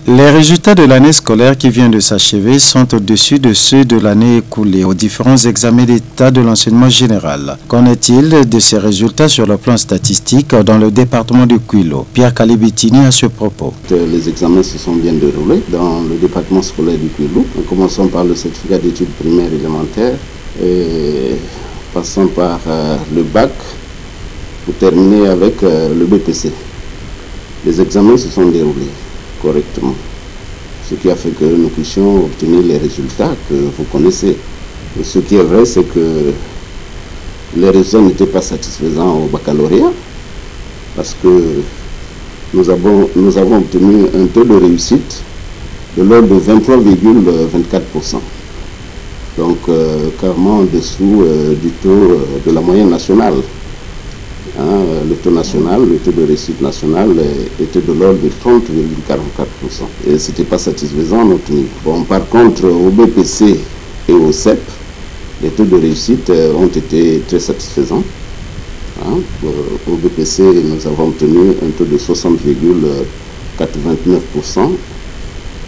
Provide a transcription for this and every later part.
Les résultats de l'année scolaire qui vient de s'achever sont au-dessus de ceux de l'année écoulée aux différents examens d'état de l'enseignement général. Qu'en est-il de ces résultats sur le plan statistique dans le département du Kouilou? Pierre Kalibitini à ce propos. Les examens se sont bien déroulés dans le département scolaire du Kouilou. Nous commençons par le certificat d'études primaires élémentaires et passons par le bac pour terminer avec le BPC. Les examens se sont déroulés correctement, ce qui a fait que nous puissions obtenir les résultats que vous connaissez. Et ce qui est vrai, c'est que les résultats n'étaient pas satisfaisants au baccalauréat parce que nous avons obtenu un taux de réussite de l'ordre de 23,24%. Donc carrément en dessous du taux de la moyenne nationale. Le taux national, le taux de réussite national était de l'ordre de 30,44%. Et ce n'était pas satisfaisant à notre niveau. Bon, par contre, au BPC et au CEP, les taux de réussite ont été très satisfaisants. Au BPC, nous avons obtenu un taux de 60,89%,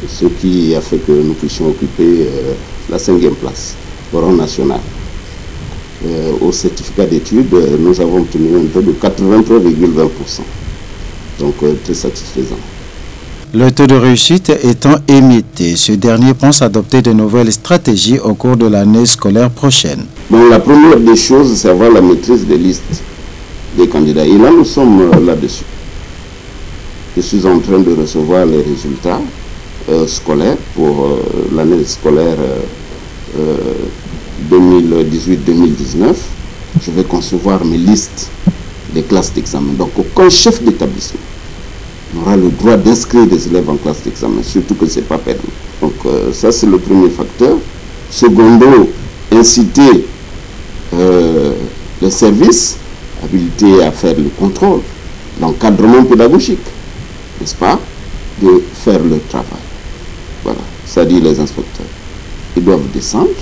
ce qui a fait que nous puissions occuper la 5e place au rang national. Au certificat d'études, nous avons obtenu un taux de 83,20%. Donc très satisfaisant. Le taux de réussite étant émité, ce dernier pense adopter de nouvelles stratégies au cours de l'année scolaire prochaine. Bon, la première des choses, c'est avoir la maîtrise des listes des candidats. Et là, nous sommes là-dessus. Je suis en train de recevoir les résultats scolaires pour l'année scolaire 2018-2019, je vais concevoir mes listes des classes d'examen. Donc aucun chef d'établissement n'aura le droit d'inscrire des élèves en classe d'examen, surtout que ce n'est pas permis. Donc ça c'est le premier facteur. Secondo, inciter les services habilités à faire le contrôle, l'encadrement pédagogique, n'est-ce pas, de faire le travail. Voilà, c'est-à-dire les inspecteurs. Ils doivent descendre,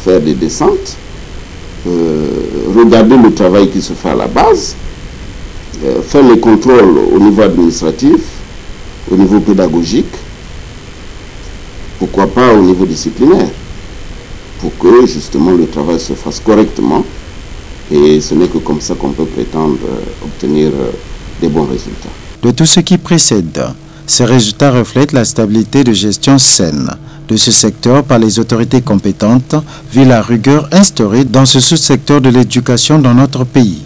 faire des descentes, regarder le travail qui se fait à la base, faire les contrôles au niveau administratif, au niveau pédagogique, pourquoi pas au niveau disciplinaire, pour que justement le travail se fasse correctement. Et ce n'est que comme ça qu'on peut prétendre obtenir des bons résultats. De tout ce qui précède, ces résultats reflètent la stabilité de gestion saine de ce secteur par les autorités compétentes, vu la rigueur instaurée dans ce sous-secteur de l'éducation dans notre pays.